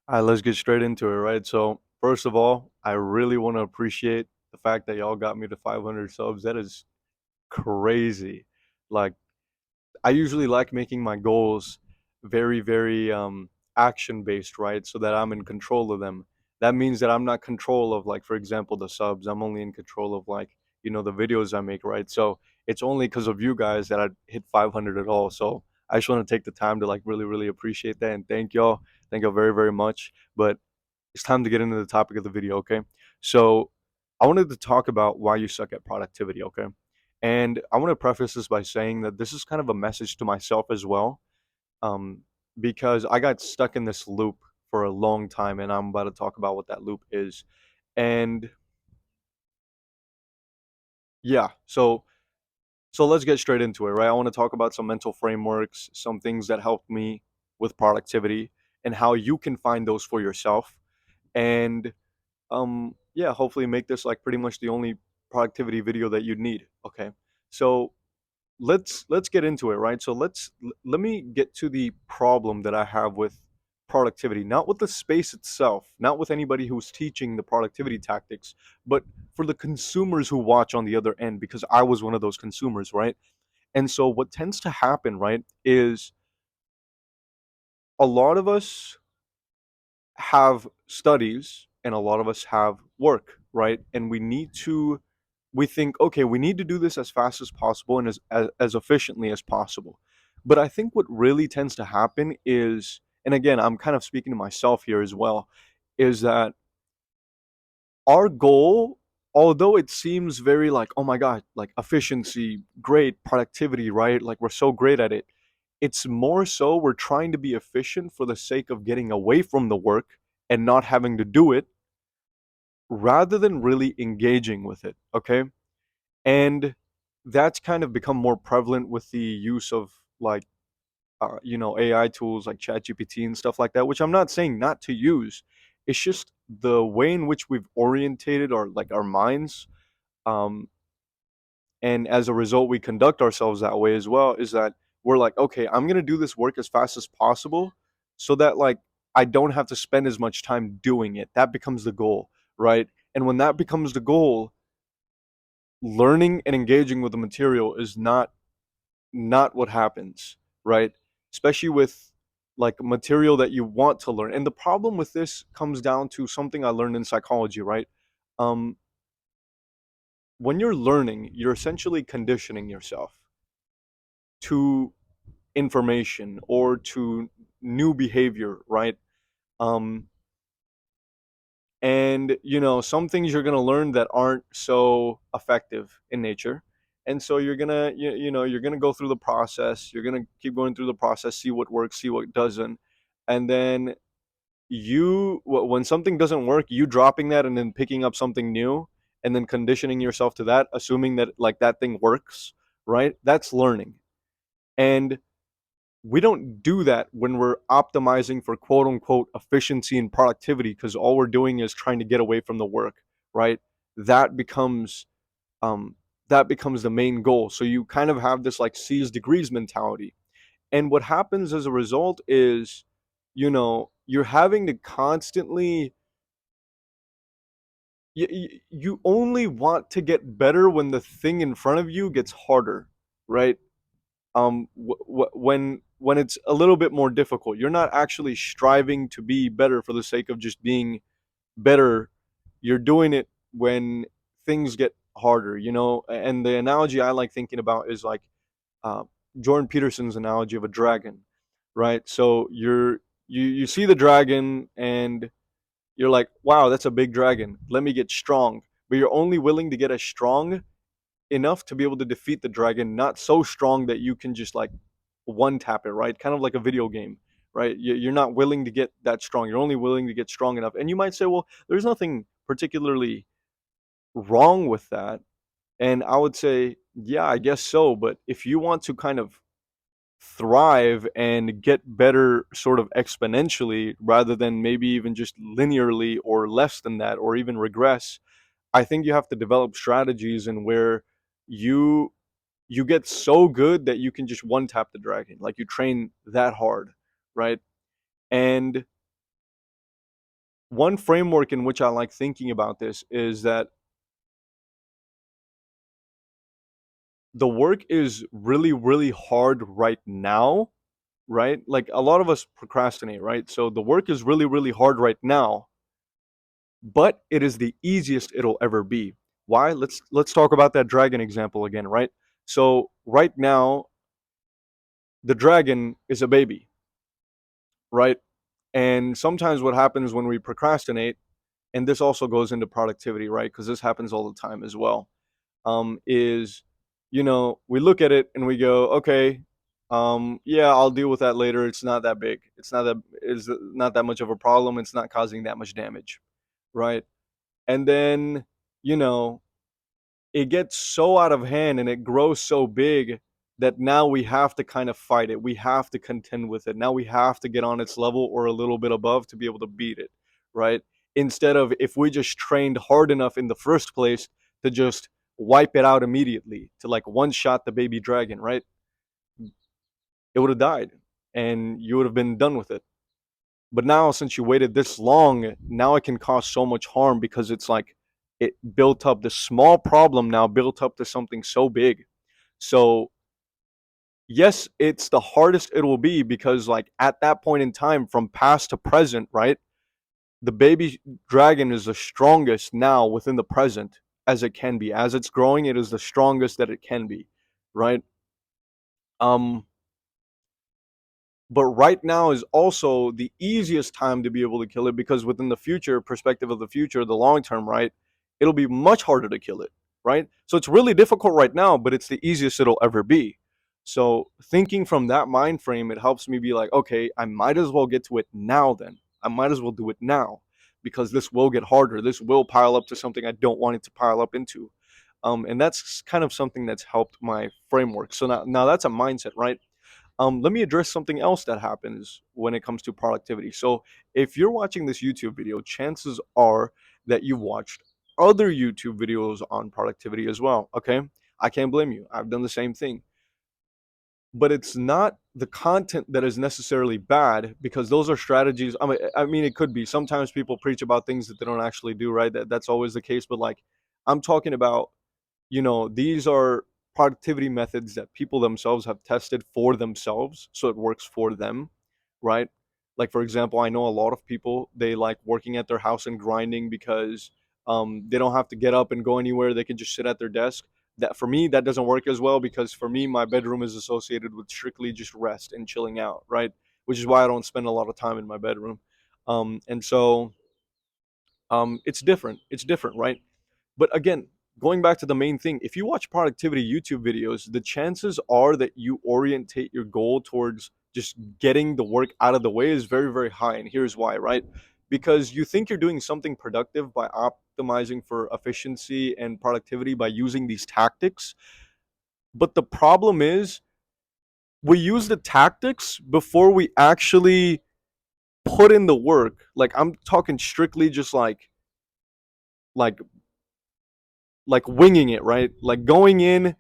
All right, let's get straight into it, right? So, first of all, I really want to appreciate the fact that y'all got me to 500 subs. That is crazy. Like, I usually like making my goals very, very action based, right? So that I'm in control of them. That means that I'm not control of, like, for example, the subs. I'm only in control of, like, the videos I make, right? So it's only because of you guys that I hit 500 at all. So I just want to take the time to, like, really, really appreciate that and thank y'all. Thank y'all very, very much. But it's time to get into the topic of the video, okay? So, I wanted to talk about why you suck at productivity, okay? And I want to preface this by saying that this is kind of a message to myself as well, um, because I got stuck in this loop for a long time, and I'm about to talk about what that loop is. And yeah, so let's get straight into it, right? I want to talk about some mental frameworks, some things that helped me with productivity, and how you can find those for yourself. And yeah, hopefully make this like pretty much the only productivity video that you need. Okay, so let's get into it, right? So let me get to the problem that I have with productivity, not with the space itself, not with anybody who's teaching the productivity tactics, but for the consumers who watch on the other end, because I was one of those consumers, right? And so what tends to happen, right, is a lot of us have studies and a lot of us have work, right? And we think, okay, we need to do this as fast as possible and as efficiently as possible. But I think what really tends to happen is, and again, I'm kind of speaking to myself here as well, is that our goal, although it seems very like, oh my God, like efficiency, great productivity, right? Like we're so great at it. It's more so we're trying to be efficient for the sake of getting away from the work and not having to do it rather than really engaging with it. Okay. And that's kind of become more prevalent with the use of like, AI tools like ChatGPT and stuff like that, which I'm not saying not to use. It's just the way in which we've orientated our minds, um, and as a result, we conduct ourselves that way as well. Is that we're like, okay, I'm gonna do this work as fast as possible, so that like I don't have to spend as much time doing it. That becomes the goal, right? And when that becomes the goal, learning and engaging with the material is not what happens, right? Especially with like material that you want to learn. And the problem with this comes down to something I learned in psychology, right? Um, when you're learning, you're essentially conditioning yourself to information or to new behavior, right? Um, and some things you're going to learn that aren't so effective in nature, and so you're going to you're going to go through the process, you're going to keep going through the process, see what works, see what doesn't, and then when something doesn't work, you dropping that and then picking up something new and then conditioning yourself to that, assuming that like that thing works, right? That's learning. And we don't do that when we're optimizing for quote unquote efficiency and productivity, because all we're doing is trying to get away from the work, right? That becomes um that becomes the main goal. So you kind of have this like C's degrees mentality. And what happens as a result is, you're having to constantly you only want to get better when the thing in front of you gets harder, right? When it's a little bit more difficult, you're not actually striving to be better for the sake of just being better. You're doing it when things get harder, and the analogy I like thinking about is like uh, Jordan Peterson's analogy of a dragon, right? So you see the dragon and you're like, wow, that's a big dragon, let me get strong. But you're only willing to get as strong enough to be able to defeat the dragon, not so strong that you can just like one tap it, right? Kind of like a video game, right? You're not willing to get that strong. You're only willing to get strong enough. And you might say, well, there's nothing particularly wrong with that. And I would say, yeah, I guess so. But if you want to kind of thrive and get better sort of exponentially rather than maybe even just linearly or less than that or even regress, I think you have to develop strategies in where you you get so good that you can just one tap the dragon. Like you train that hard, right? And one framework in which I like thinking about this is that the work is really, really hard right now, right? Like a lot of us procrastinate, right? So the work is really, really hard right now, but it is the easiest it'll ever be. Why? Let's talk about that dragon example again, right? So right now, the dragon is a baby, right? And sometimes what happens when we procrastinate, and this also goes into productivity, right? Because this happens all the time as well. Is we look at it and we go, okay, yeah, I'll deal with that later. It's not that big. It's not that much of a problem. It's not causing that much damage, right? And then you know it gets so out of hand and it grows so big that now we have to kind of fight it. We have to contend with it. Now we have to get on its level or a little bit above to be able to beat it, right? Instead of if we just trained hard enough in the first place to just wipe it out immediately, to like one shot the baby dragon, right? It would have died and you would have been done with it. But now, since you waited this long, now it can cause so much harm because it's like it built up this small problem now built up to something so big. So, yes, it's the hardest it will be because, like, at that point in time, from past to present, right? The baby dragon is the strongest now within the present as it can be. As it's growing, it is the strongest that it can be, right? Um, but right now is also the easiest time to be able to kill it because within the future perspective of the future, the long term, right, it'll be much harder to kill it, right? So it's really difficult right now, but it's the easiest it'll ever be. So thinking from that mind frame, it helps me be like, okay, I might as well get to it now. Then I might as well do it now because this will get harder. This will pile up to something I don't want it to pile up into. And that's kind of something that's helped my framework. So now that's a mindset, right? Let me address something else that happens when it comes to productivity. So, if you're watching this YouTube video, chances are that you've watched other YouTube videos on productivity as well. Okay. I can't blame you. I've done the same thing. But it's not the content that is necessarily bad because those are strategies. I mean, it could be. Sometimes people preach about things that they don't actually do, right? That's always the case. But like, I'm talking about these are productivity methods that people themselves have tested for themselves, so it works for them, right? Like for example, I know a lot of people they like working at their house and grinding because they don't have to get up and go anywhere. They can just sit at their desk. That for me, that doesn't work as well because for me, my bedroom is associated with strictly just rest and chilling out, right? Which is why I don't spend a lot of time in my bedroom. And so it's different. It's different, right? But again, going back to the main thing, if you watch productivity YouTube videos, the chances are that you orientate your goal towards just getting the work out of the way is very, very high. And here's why, right? Because you think you're doing something productive by optimizing for efficiency and productivity by using these tactics. But the problem is, we use the tactics before we actually put in the work. Like, I'm talking strictly just like like winging it, right? Like going in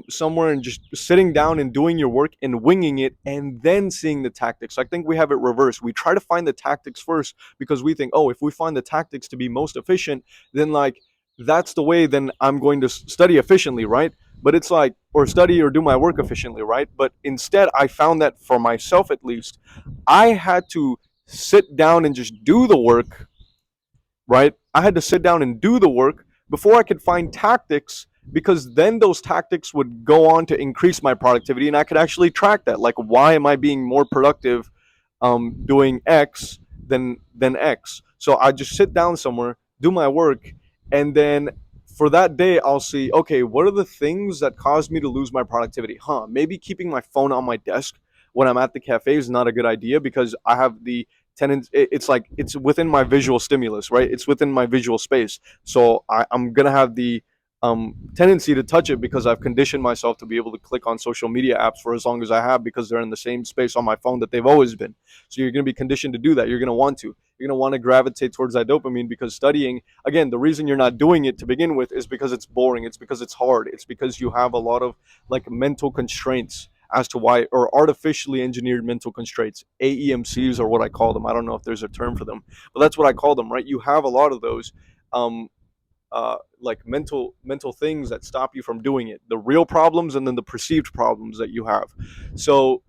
somewhere and just sitting down and doing your work and winging it and then seeing the tactics. I think we have it reversed. We try to find the tactics first because we think, oh, if we find the tactics to be most efficient, then like that's the way then I'm going to study efficiently, right? But it's like, or study or do my work efficiently, right? But instead, I found that for myself at least, I had to sit down and just do the work, right? I had to sit down and do the work before I could find tactics because then those tactics would go on to increase my productivity and I could actually track that. Like, why am I being more productive doing X than X? So I just sit down somewhere, do my work, and then for that day I'll see, okay, what are the things that caused me to lose my productivity? Maybe keeping my phone on my desk when I'm at the cafe is not a good idea because I have the tendency. It's like it's within my visual stimulus, right? It's within my visual space, so I'm gonna have the tendency to touch it because I've conditioned myself to be able to click on social media apps for as long as I have because they're in the same space on my phone that they've always been. So you're going to be conditioned to do that. You're going to want to. You're going to want to gravitate towards that dopamine because studying, again, the reason you're not doing it to begin with is because it's boring. It's because it's hard. It's because you have a lot of like mental constraints as to why, or artificially engineered mental constraints, AEMCs are what I call them. I don't know if there's a term for them, but that's what I call them, right? You have a lot of those. Like mental things that stop you from doing it, the real problems and then the perceived problems that you have. So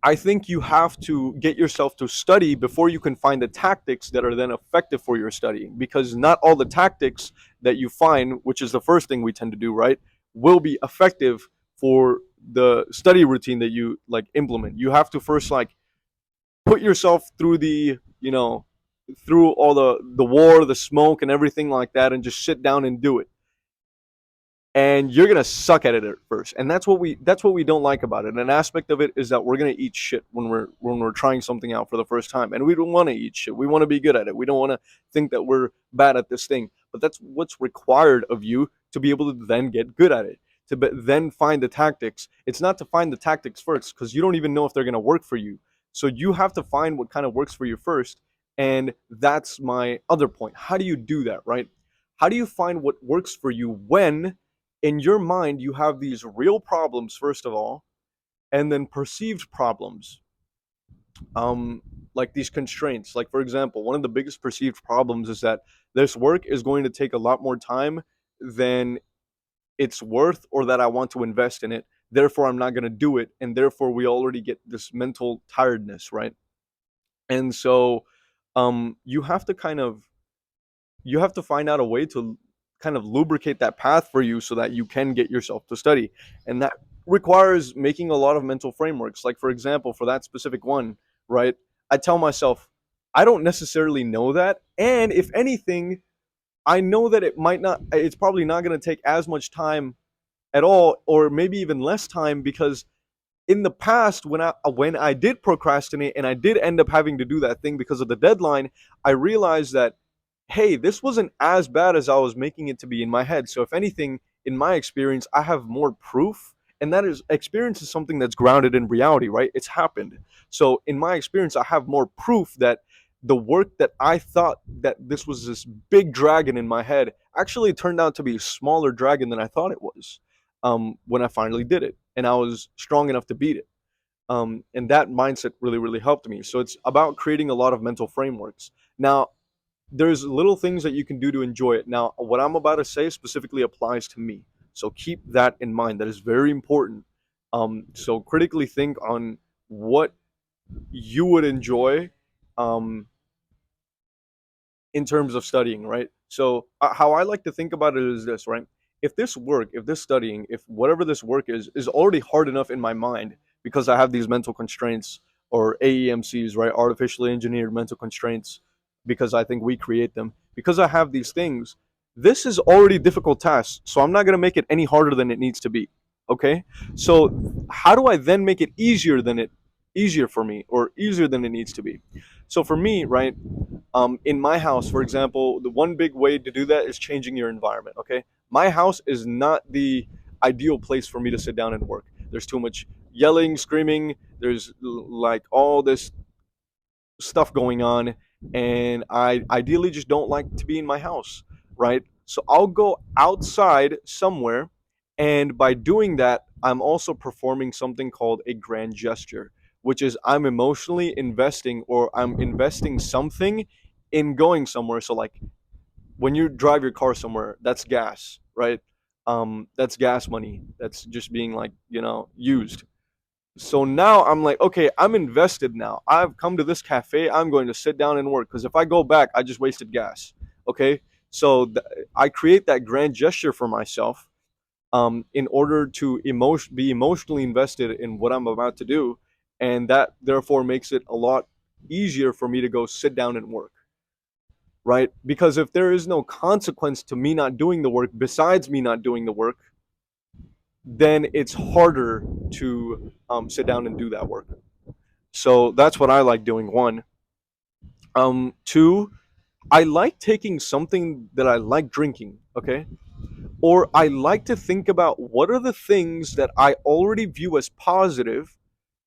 I think you have to get yourself to study before you can find the tactics that are then effective for your studying, because not all the tactics that you find, which is the first thing we tend to do, right, will be effective for the study routine that you like implement. You have to first like put yourself through the, through all the war, the smoke and everything like that, and just sit down and do it, and you're gonna suck at it at first. And that's what we don't like about it. An aspect of it is that we're gonna eat shit when we're trying something out for the first time, and we don't want to eat shit. We want to be good at it. We don't want to think that we're bad at this thing, but that's what's required of you to be able to then get good at it, to then find the tactics. It's not to find the tactics first, because you don't even know if they're gonna work for you. So you have to find what kind of works for you first. And that's my other point. How do you do that, right? How do you find what works for you when in your mind you have these real problems first of all, and then perceived problems, um like these constraints. Like, for example, one of the biggest perceived problems is that this work is going to take a lot more time than it's worth, or that I want to invest in it, therefore I'm not going to do it, and therefore we already get this mental tiredness, right? And so you have to find out a way to kind of lubricate that path for you so that you can get yourself to study. And that requires making a lot of mental frameworks. Like, for example, for that specific one, right? I tell myself, I don't necessarily know that. And if anything, I know that it's probably not going to take as much time at all, or maybe even less time, because in the past, when I did procrastinate and I did end up having to do that thing because of the deadline, I realized that, hey, this wasn't as bad as I was making it to be in my head. So if anything, in my experience, I have more proof, and that is, experience is something that's grounded in reality, right? It's happened. So in my experience, I have more proof that the work that I thought that this was this big dragon in my head actually turned out to be a smaller dragon than I thought it was, when I finally did it, and I was strong enough to beat it. And that mindset really, really helped me. So it's about creating a lot of mental frameworks. Now, there's little things that you can do to enjoy it. Now, what I'm about to say specifically applies to me. So keep that in mind. That is very important. So critically think on what you would enjoy, um, in terms of studying, right? So how I like to think about it is this, right? If this studying, if whatever this work is already hard enough in my mind because I have these mental constraints, or AEMCs, right? Artificially engineered mental constraints, because I think we create them. Because I have these things, this is already a difficult task. So I'm not going to make it any harder than it needs to be. Okay? So how do I then make it easier for me, or easier than it needs to be? So for me, right, in my house, for example, the one big way to do that is changing your environment. Okay, my house is not the ideal place for me to sit down and work. There's too much yelling, screaming. There's like all this stuff going on, and I ideally just don't like to be in my house, right? So I'll go outside somewhere, and by doing that, I'm also performing something called a grand gesture, which is I'm emotionally investing, or I'm investing something in going somewhere. So like when you drive your car somewhere, that's gas, right? That's gas money. That's just being like, used. So now I'm like, okay, I'm invested now. I've come to this cafe. I'm going to sit down and work, because if I go back, I just wasted gas. Okay. So I create that grand gesture for myself, in order to be emotionally invested in what I'm about to do. And that therefore makes it a lot easier for me to go sit down and work, right? Because if there is no consequence to me not doing the work besides me not doing the work, then it's harder to sit down and do that work. So that's what I like doing. One, two, I like taking something that I like drinking. Okay, or I like to think about what are the things that I already view as positive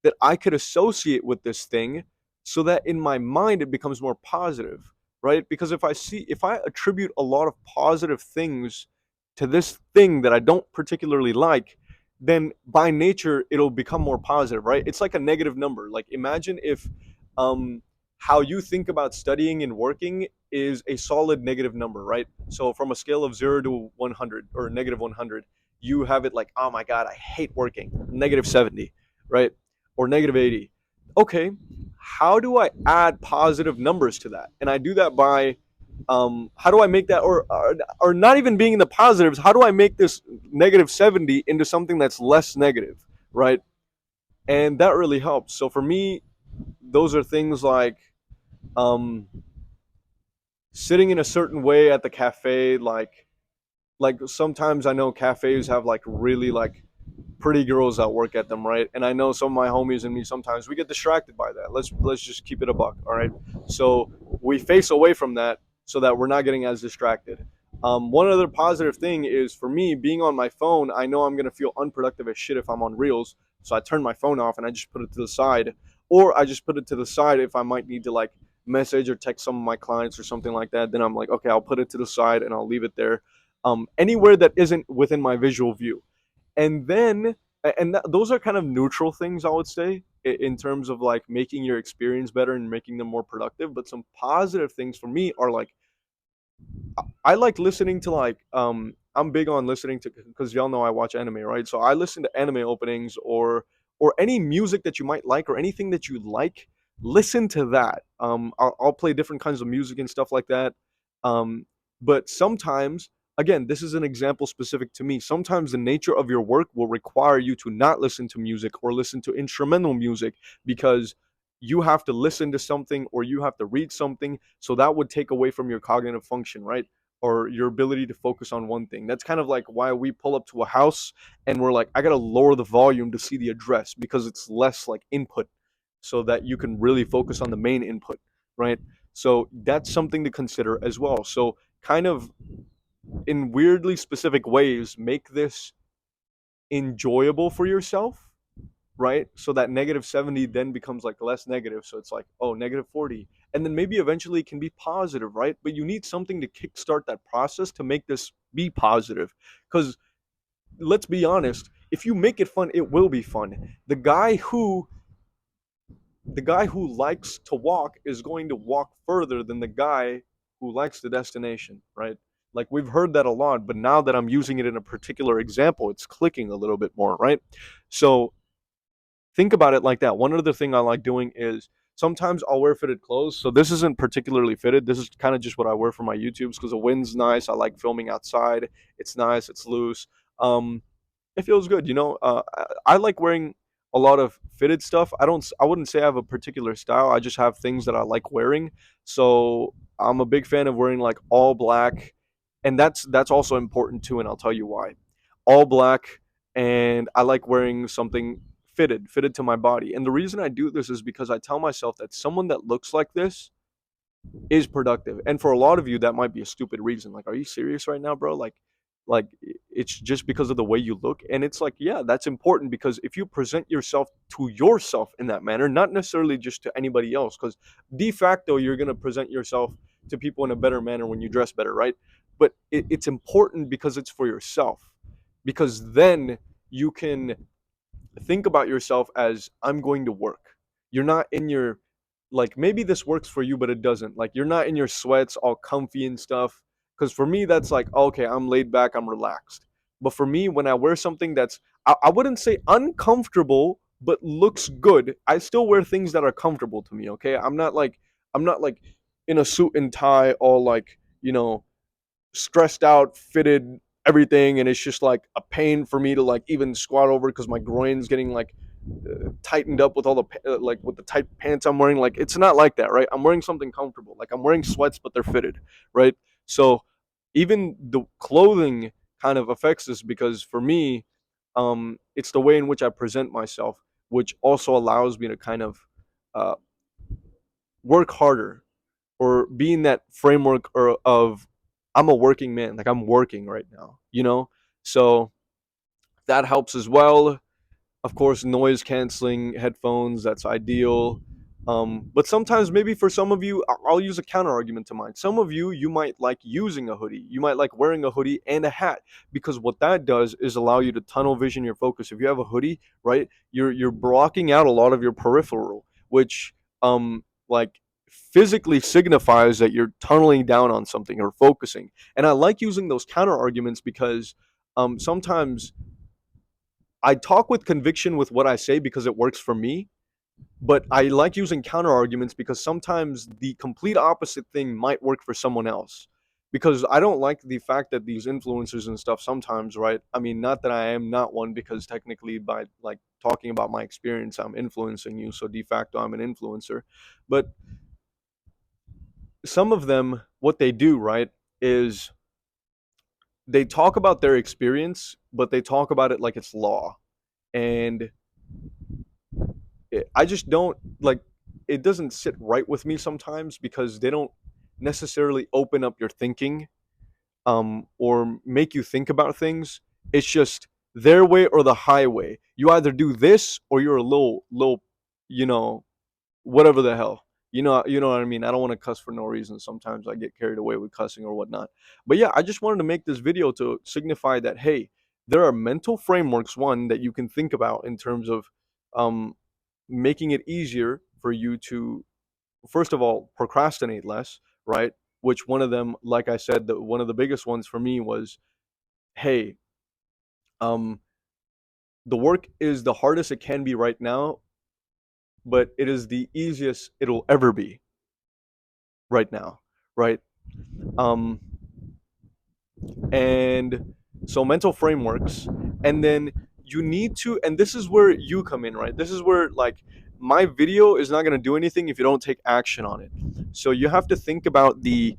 that I could associate with this thing, so that in my mind it becomes more positive, right? Because if I attribute a lot of positive things to this thing that I don't particularly like, then by nature it'll become more positive, right? It's like a negative number. Like imagine if um how you think about studying and working is a solid negative number, right? So from a scale of 0 to 100 or negative 100, you have it like, oh my god, I hate working, negative 70, right? Or negative 80. Okay, how do I add positive numbers to that? And I do that by how do I make that, or not even being in the positives, how do I make this negative 70 into something that's less negative, right? And that really helps. So for me, those are things like um, sitting in a certain way at the cafe, like sometimes I know cafes have like really like pretty girls that work at them, right? And I know some of my homies and me sometimes we get distracted by that. Let's just keep it a buck, all right? So we face away from that so that we're not getting as distracted. One other positive thing is for me being on my phone. I know I'm gonna feel unproductive as shit if I'm on reels, so I turn my phone off and I just put it to the side, or I just put it to the side if I might need to like message or text some of my clients or something like that. Then I'm like, okay, I'll put it to the side and I'll leave it there, anywhere that isn't within my visual view. And then those are kind of neutral things, I would say, in terms of like making your experience better and making them more productive. But some positive things for me are like I like listening to like I'm big on listening to, because y'all know I watch anime, right? So I listen to anime openings or any music that you might like or anything that you like. Listen to that. I'll play different kinds of music and stuff like that. Um, but sometimes, again, this is an example specific to me. Sometimes the nature of your work will require you to not listen to music or listen to instrumental music because you have to listen to something or you have to read something, so that would take away from your cognitive function, right? Or your ability to focus on one thing. That's kind of like why we pull up to a house and we're like, I gotta lower the volume to see the address because it's less like input, so that you can really focus on the main input, right? So that's something to consider as well. So kind of in weirdly specific ways, make this enjoyable for yourself, right? So that negative 70 then becomes like less negative. So it's like, oh, negative 40. And then maybe eventually it can be positive, right? But you need something to kickstart that process to make this be positive. Because let's be honest, if you make it fun, it will be fun. The guy who likes to walk is going to walk further than the guy who likes the destination, right? Like we've heard that a lot, but now that I'm using it in a particular example, it's clicking a little bit more, right? So think about it like that. One other thing I like doing is sometimes I'll wear fitted clothes. So this isn't particularly fitted. This is kind of just what I wear for my YouTubes because the wind's nice. I like filming outside. It's nice. It's loose. Um, it feels good. I like wearing a lot of fitted stuff. I wouldn't say I have a particular style. I just have things that I like wearing. So I'm a big fan of wearing like all black, and that's also important too. And I'll tell you why. All black, and I like wearing something fitted to my body. And the reason I do this is because I tell myself that someone that looks like this is productive. And for a lot of you, that might be a stupid reason. Like, are you serious right now, bro? Like it's just because of the way you look. And it's like, yeah, that's important because if you present yourself to yourself in that manner, not necessarily just to anybody else, because de facto you're gonna present yourself to people in a better manner when you dress better, right? But it's important because it's for yourself. Because then you can think about yourself as I'm going to work. You're not in your, like, maybe this works for you but it doesn't. Like you're not in your sweats all comfy and stuff, cuz for me that's like, okay, I'm laid back, I'm relaxed. But for me when I wear something that's I wouldn't say uncomfortable but looks good, I still wear things that are comfortable to me, okay? I'm not like in a suit and tie all like, stressed out, fitted everything, and it's just like a pain for me to like even squat over because my groin's getting like tightened up with all the like with the tight pants I'm wearing. Like it's not like that, right? I'm wearing something comfortable. Like I'm wearing sweats, but they're fitted, right? So even the clothing kind of affects this because for me, it's the way in which I present myself, which also allows me to kind of uh, work harder or be in that framework or of I'm a working man, like I'm working right now. So that helps as well. Of course, noise canceling headphones, that's ideal. But sometimes, maybe for some of you, I'll use a counter argument to mine. Some of you, you might like using a hoodie. You might like wearing a hoodie and a hat, because what that does is allow you to tunnel vision your focus. If you have a hoodie, right, you're blocking out a lot of your peripheral, which like physically signifies that you're tunneling down on something or focusing. And I like using those counter arguments because sometimes I talk with conviction with what I say because it works for me, but I like using counter arguments because sometimes the complete opposite thing might work for someone else. Because I don't like the fact that these influencers and stuff sometimes, right? I mean, not that I am not one, because technically, by like talking about my experience, I'm influencing you. So de facto, I'm an influencer. But some of them, what they do, right, is they talk about their experience, but they talk about it like it's law. And I just don't like, it doesn't sit right with me sometimes because they don't necessarily open up your thinking, or make you think about things. It's just their way or the highway. You either do this or you're a little, you know, whatever the hell. You know what I mean? I don't want to cuss for no reason. Sometimes I get carried away with cussing or whatnot. But yeah, I just wanted to make this video to signify that, hey, there are mental frameworks, one, that you can think about in terms of um making it easier for you to, first of all, procrastinate less, right? Which one of them, like I said, one of the biggest ones for me was, hey, um the work is the hardest it can be right now, but it is the easiest it'll ever be right now, right? um and so mental frameworks. And then you need to, and this is where you come in, right? This is where, like, my video is not going to do anything if you don't take action on it. So you have to think about the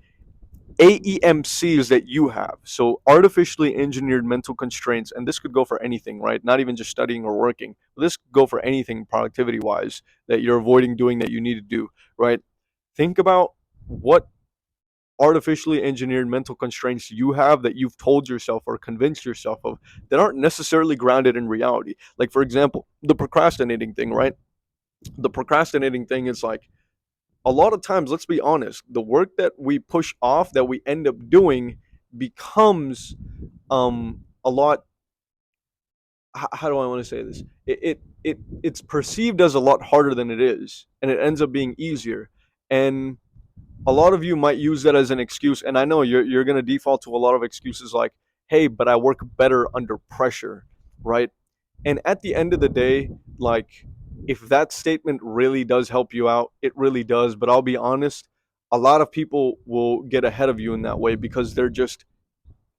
AEMCs that you have. So artificially engineered mental constraints, and this could go for anything, right? Not even just studying or working. This could go for anything productivity wise that you're avoiding doing that you need to do, right? Think about what artificially engineered mental constraints you have that you've told yourself or convinced yourself of, that aren't necessarily grounded in reality. Like, for example, the procrastinating thing, right? The procrastinating thing is like, a lot of times, let's be honest, the work that we push off that we end up doing becomes a lot, how do I want to say this? It's perceived as a lot harder than it is, and it ends up being easier. And a lot of you might use that as an excuse, and I know you're going to default to a lot of excuses like, hey, but I work better under pressure, right? And at the end of the day, like, if that statement really does help you out, it really does. But I'll be honest, a lot of people will get ahead of you in that way because they're just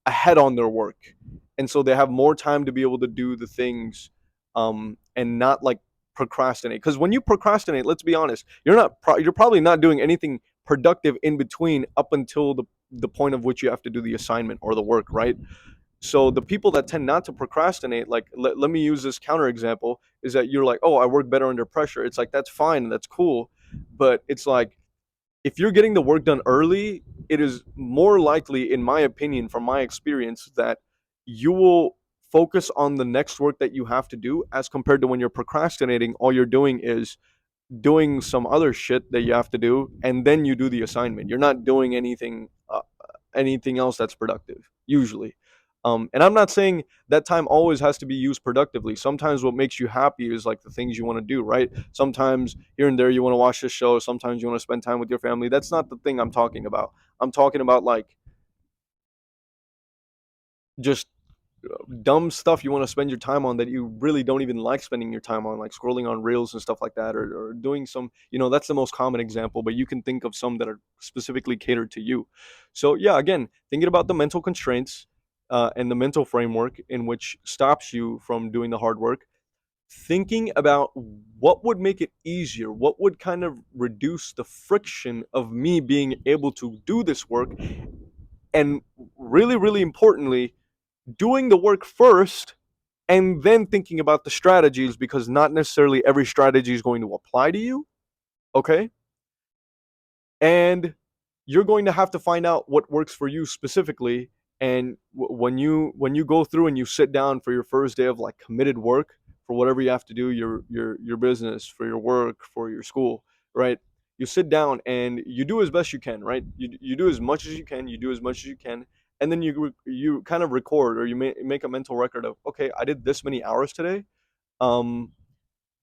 ahead on their work. And so they have more time to be able to do the things, and not like procrastinate. Because when you procrastinate, let's be honest, you're probably not doing anything productive in between up until the point of which you have to do the assignment or the work, right? So the people that tend not to procrastinate, like, let me use this counter example, is that you're like, oh, I work better under pressure. It's like, that's fine, that's cool, but it's like, if you're getting the work done early, it is more likely, in my opinion, from my experience, that you will focus on the next work that you have to do, as compared to when you're procrastinating, all you're doing is doing some other shit that you have to do, and then you do the assignment. You're not doing anything else that's productive usually. And I'm not saying that time always has to be used productively. Sometimes what makes you happy is like the things you want to do, right? Sometimes here and there you want to watch the show. Sometimes you want to spend time with your family. That's not the thing I'm talking about. I'm talking about like just dumb stuff you want to spend your time on that you really don't even like spending your time on, like scrolling on reels and stuff like that, or doing some, that's the most common example, but you can think of some that are specifically catered to you. So yeah, again, thinking about the mental constraints, and the mental framework in which stops you from doing the hard work, thinking about what would make it easier, what would kind of reduce the friction of me being able to do this work, and really, really importantly, doing the work first and then thinking about the strategies, because not necessarily every strategy is going to apply to you. Okay. And you're going to have to find out what works for you specifically. And when you go through and you sit down for your first day of like committed work for whatever you have to do, your business, for your work, for your school, right? You sit down and you do as best you can, right? You do as much as you can, you do as much as you can, and then you kind of record, or you make a mental record of, okay, I did this many hours today. Um,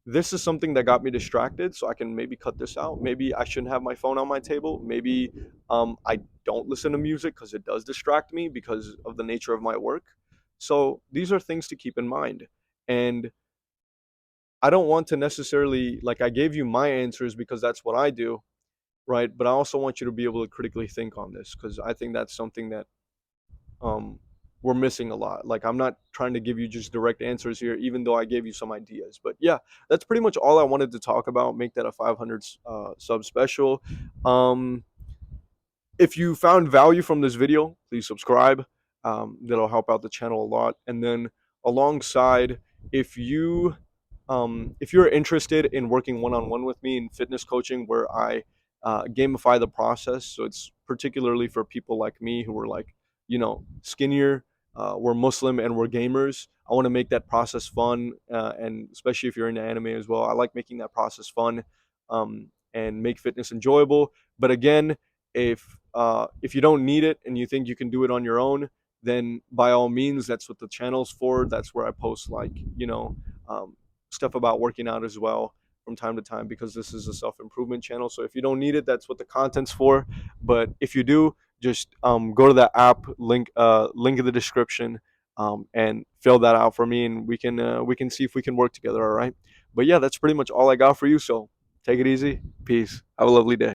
this is something that got me distracted, so I can maybe cut this out. Maybe I shouldn't have my phone on my table. Maybe I don't listen to music because it does distract me because of the nature of my work. So these are things to keep in mind. And I don't want to necessarily, like, I gave you my answers because that's what I do, right? But I also want you to be able to critically think on this, because I think that's something that um, we're missing a lot. Like, I'm not trying to give you just direct answers here, even though I gave you some ideas. But yeah, that's pretty much all I wanted to talk about. Make that a 500 sub special. Um, if you found value from this video, please subscribe. That'll help out the channel a lot. And then alongside, if you if you're interested in working one-on-one with me in fitness coaching, where I gamify the process, so it's particularly for people like me who are like, skinnier, we're Muslim and we're gamers. I want to make that process fun, and especially if you're into anime as well, I like making that process fun, and make fitness enjoyable. But again, if you don't need it and you think you can do it on your own, then by all means, that's what the channel's for. That's where I post, like, um, stuff about working out as well from time to time, because this is a self-improvement channel. So if you don't need it, that's what the content's for. But if you do, just go to that app link in the description, and fill that out for me, and we can see if we can work together. All right. But yeah, that's pretty much all I got for you. So take it easy. Peace. Have a lovely day.